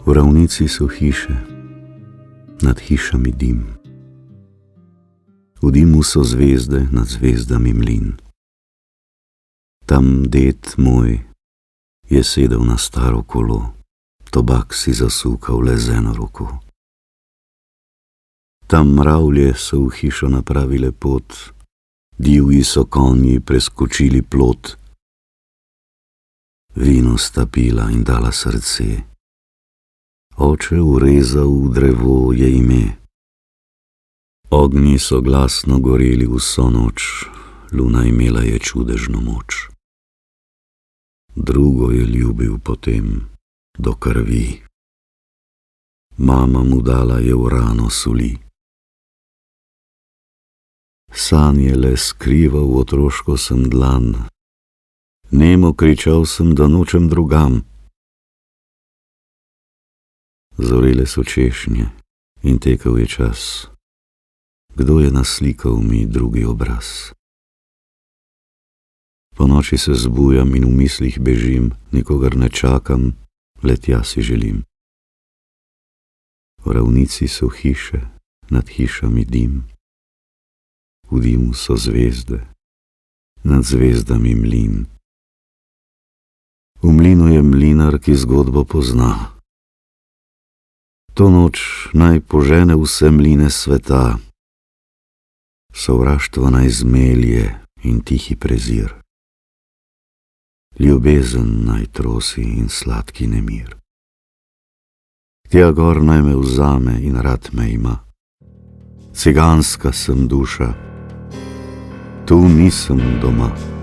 V ravnici so hiše, nad hišami dim. V dimu so zvezde, nad zvezdami mlin. Tam ded moj je sedel na staro kolo, tobak si zasukal le z eno roko. Tam mravlje so v hišo napravile pot, divji so konji preskočili plot. Vino sta pila in dala srce, oče urezal v drevo je ime. Ognji so glasno goreli vso noč, luna imela je čudežno moč. Drugo je ljubil potem do krvi, mama mu dala je v rano soli. Sanje le skrival v otroško sem dlan, nemo kričal sem, da nočem drugam. Zorele so češnje in tekel je čas, kdo je naslikal mi drugi obraz. Po noči se zbujam in v mislih bežim, nikogar ne čakam, le tja si želim. V ravnici so hiše, nad hišami dim. V dimu so zvezde, nad zvezdami mlin. V mlinu je mlinar, ki zgodbo pozna. To noč naj požene vse mline sveta, sovraštvo naj zmelje in tihi prezir. Ljubezen naj trosi in sladki nemir. Tja gor naj me vzame in rad me ima. Ciganska sem duša, tu nisem doma.